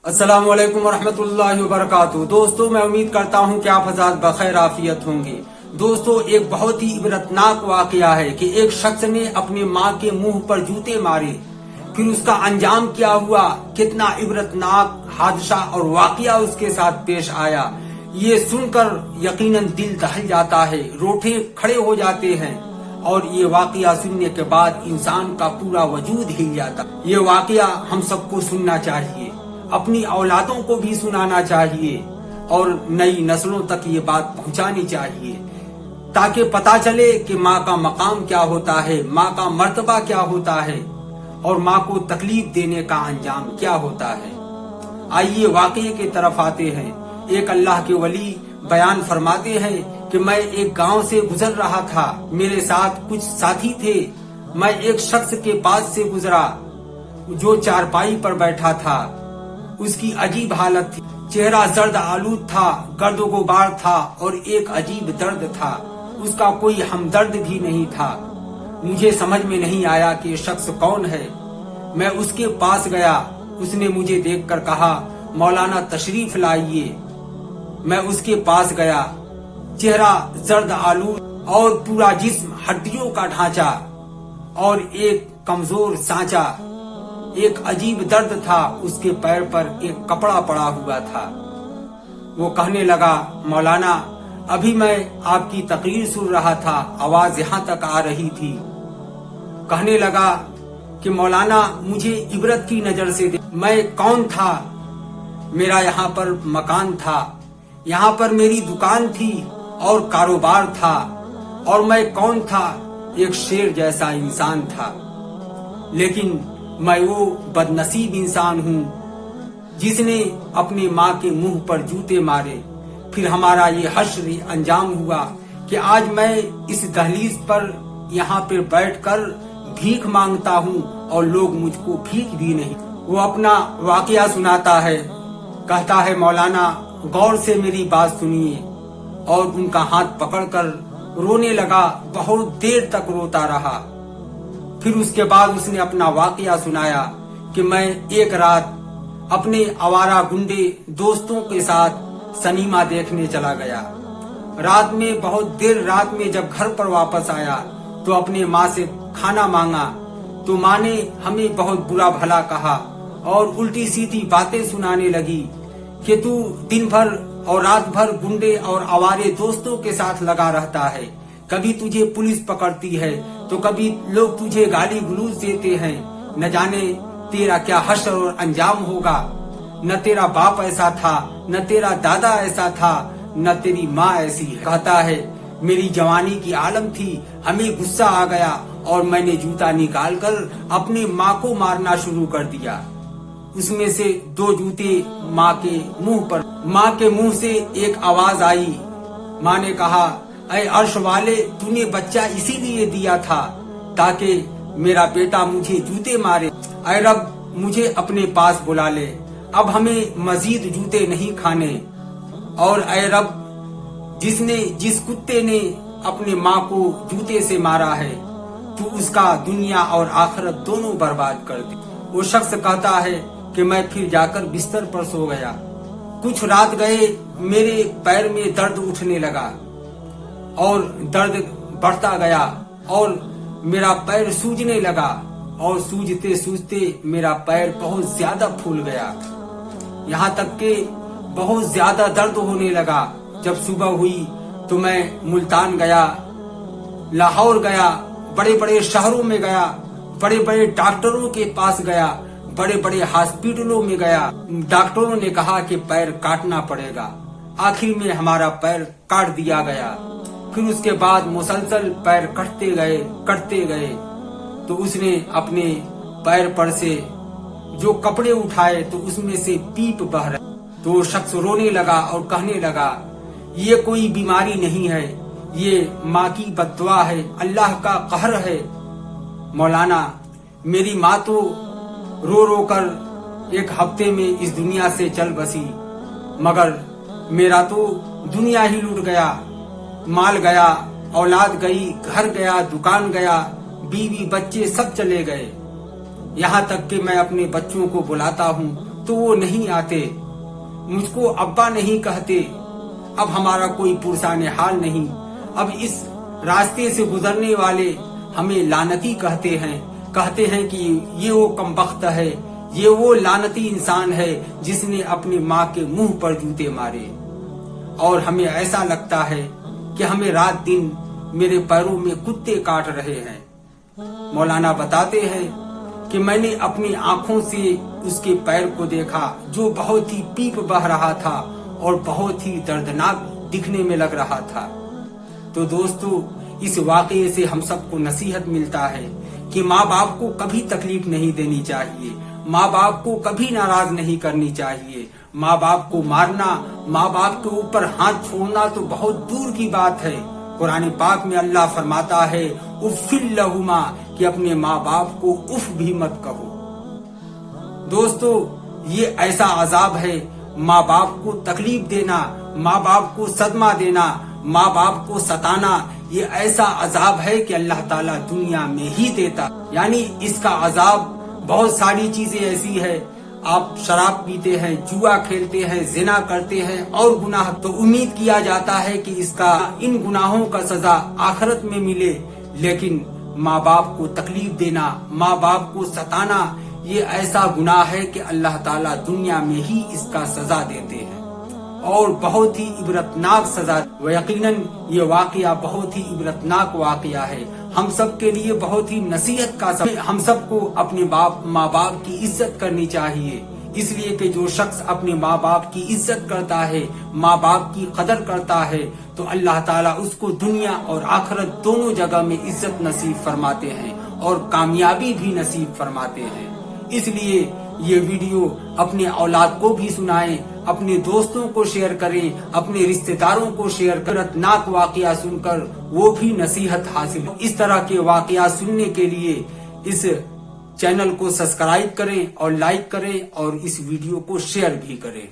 अस्सलाम वालेकुम रहमतुल्लाहि व बरकातहू। दोस्तों, मैं उम्मीद करता हूं कि आप हज़रात बखैर आफियत होंगे। दोस्तों, एक बहुत ही इबरतनाक वाकया है कि एक शख्स ने अपने माँ के मुंह पर जूते मारे, फिर उसका अंजाम क्या हुआ, कितना इबरतनाक हादसा और वाकया उसके साथ पेश आया, ये सुनकर यकीनन दिल दहल जाता है, रोटे खड़े हो जाते हैं और ये वाकया सुनने के बाद इंसान का पूरा वजूद हिल जाता। ये वाकया हम सबको सुनना चाहिए, अपनी औलादों को भी सुनाना चाहिए और नई नस्लों तक ये बात पहुंचानी चाहिए, ताकि पता चले कि माँ का मकाम क्या होता है, माँ का मर्तबा क्या होता है और माँ को तकलीफ देने का अंजाम क्या होता है। आइए वाकये की तरफ आते हैं। एक अल्लाह के वली बयान फरमाते हैं कि मैं एक गांव से गुजर रहा था, मेरे साथ कुछ साथी थे। मैं एक शख्स के पास से गुजरा जो चारपाई पर बैठा था। उसकी अजीब हालत थी, चेहरा जर्द आलूद था, गर्द गुबार था और एक अजीब दर्द था। उसका कोई हमदर्द भी नहीं था। मुझे समझ में नहीं आया कि ये शख्स कौन है। मैं उसके पास गया, उसने मुझे देखकर कहा, मौलाना तशरीफ लाइए। मैं उसके पास गया, चेहरा जर्द आलूद और पूरा जिस्म हड्डियों का ढांचा और एक कमजोर सांचा। एक अजीब दर्द था, उसके पैर पर एक कपड़ा पड़ा हुआ था। वो कहने लगा, मौलाना अभी मैं आपकी तकरीर सुन रहा था, आवाज यहाँ तक आ रही थी। कहने लगा कि मौलाना मुझे इबरत की नजर से दे। मैं कौन था? मेरा यहाँ पर मकान था, यहाँ पर मेरी दुकान थी और कारोबार था, और मैं कौन था? एक शेर जैसा इंसान था। लेकिन मैं वो बदनसीब इंसान हूँ जिसने अपनी माँ के मुंह पर जूते मारे। फिर हमारा ये हश्र अंजाम हुआ कि आज मैं इस दहलीज पर यहाँ पर बैठकर भीख मांगता हूँ और लोग मुझको भीख भी नहीं। वो अपना वाकया सुनाता है, कहता है, मौलाना गौर से मेरी बात सुनिए। और उनका हाथ पकड़कर रोने लगा, बहुत देर तक रोता रहा। फिर उसके बाद उसने अपना वाकया सुनाया कि मैं एक रात अपने आवारा गुंडे दोस्तों के साथ सनीमा देखने चला गया। रात में बहुत देर रात में जब घर पर वापस आया तो अपने माँ से खाना मांगा, तो माँ ने हमें बहुत बुरा भला कहा और उल्टी सीधी बातें सुनाने लगी कि तू दिन भर और रात भर गुंडे और आवारे दोस्तों के साथ लगा रहता है। कभी तुझे पुलिस पकड़ती है तो कभी लोग तुझे गाली गलौज देते हैं। न जाने तेरा क्या हश्र और अंजाम होगा। न तेरा बाप ऐसा था, न तेरा दादा ऐसा था, न तेरी माँ ऐसी है। कहता है, मेरी जवानी की आलम थी, हमें गुस्सा आ गया और मैंने जूता निकालकर अपनी माँ को मारना शुरू कर दिया। उसमें से 2 जूते माँ के मुंह पर। माँ के मुंह से एक आवाज आई। माँ ने कहा, ऐ अर्श वाले, तूने बच्चा इसीलिए दिया था ताकि मेरा बेटा मुझे जूते मारे। ऐ रब, मुझे अपने पास बुला ले, अब हमें मजीद जूते नहीं खाने। और ऐ रब, जिस कुत्ते ने अपने माँ को जूते से मारा है, तू उसका दुनिया और आखिरत दोनों बर्बाद कर दे। वो शख्स कहता है कि मैं फिर जाकर बिस्तर पर सो गया। कुछ रात गए, मेरे पैर में दर्द उठने लगा और दर्द बढ़ता गया और मेरा पैर सूजने लगा और सूजते सूजते मेरा पैर बहुत ज्यादा फूल गया, यहाँ तक कि बहुत ज्यादा दर्द होने लगा। जब सुबह हुई तो मैं मुल्तान गया, लाहौर गया, बड़े बड़े शहरों में गया, बड़े बड़े डॉक्टरों के पास गया, बड़े बड़े हॉस्पिटलों में गया। डॉक्टरों ने कहा कि पैर काटना पड़ेगा। आखिर में हमारा पैर काट दिया गया। फिर उसके बाद मुसलसल पैर कटते गए तो उसने अपने पैर पर से जो कपड़े उठाए तो उसमें से पीप बह रहा। तो वो शख्स रोने लगा और कहने लगा, ये कोई बीमारी नहीं है, ये माँ की बद्दुआ है, अल्लाह का कहर है। मौलाना, मेरी माँ तो रो रो कर एक हफ्ते में इस दुनिया से चल बसी, मगर मेरा तो दुनिया ही लूट गया। माल गया, औलाद गई, घर गया, दुकान गया, बीवी बच्चे सब चले गए। यहाँ तक कि मैं अपने बच्चों को बुलाता हूँ तो वो नहीं आते, मुझको अब्बा नहीं कहते, अब हमारा कोई पुरसाने हाल नहीं। अब इस रास्ते से गुजरने वाले हमें लानती कहते हैं कि ये वो कमबख्त है, ये वो लानती इंसान है जिसने अपनी माँ के मुंह पर जूते मारे। और हमें ऐसा लगता है कि हमें रात दिन मेरे पैरों में कुत्ते काट रहे हैं। मौलाना बताते हैं कि मैंने अपनी आंखों से उसके पैर को देखा जो बहुत ही पीप बह रहा था और बहुत ही दर्दनाक दिखने में लग रहा था। तो दोस्तों, इस वाक़ये से हम सबको नसीहत मिलता है कि माँ बाप को कभी तकलीफ नहीं देनी चाहिए, माँ बाप को कभी नाराज नहीं करनी चाहिए। माँ बाप को मारना, माँ बाप के ऊपर हाथ छोड़ना तो बहुत दूर की बात है। कुरान पाक में अल्लाह फरमाता है उफ़िल लहुमा, कि अपने माँ बाप को उफ भी मत कहो। दोस्तों, ये ऐसा अजाब है, माँ बाप को तकलीफ देना, माँ बाप को सदमा देना, माँ बाप को सताना, ये ऐसा अजाब है कि अल्लाह ताला दुनिया में ही देता। यानी इसका अजाब बहुत सारी चीजें ऐसी है, आप शराब पीते हैं, जुआ खेलते हैं, जिना करते हैं और गुनाह, तो उम्मीद किया जाता है कि इसका इन गुनाहों का सजा आखिरत में मिले। लेकिन माँ बाप को तकलीफ देना, माँ बाप को सताना, ये ऐसा गुनाह है कि अल्लाह ताला दुनिया में ही इसका सजा देते हैं और बहुत ही इबरतनाक सजा। व यकीनन ये वाकया बहुत ही इबरतनाक वाकया है, हम सब के लिए बहुत ही नसीहत का समय। हम सबको अपने माँ बाप की इज्जत करनी चाहिए, इसलिए कि जो शख्स अपने माँ बाप की इज्जत करता है, माँ बाप की कदर करता है, तो अल्लाह ताला उसको दुनिया और आखिरत दोनों जगह में इज्जत नसीब फरमाते हैं और कामयाबी भी नसीब फरमाते हैं। इसलिए ये वीडियो अपने औलाद को भी सुनाएं, अपने दोस्तों को शेयर करें, अपने रिश्तेदारों को शेयर करें। इबरतनाक वाकया सुनकर वो भी नसीहत हासिल। इस तरह के वाकया सुनने के लिए इस चैनल को सब्सक्राइब करें और लाइक करें और इस वीडियो को शेयर भी करें।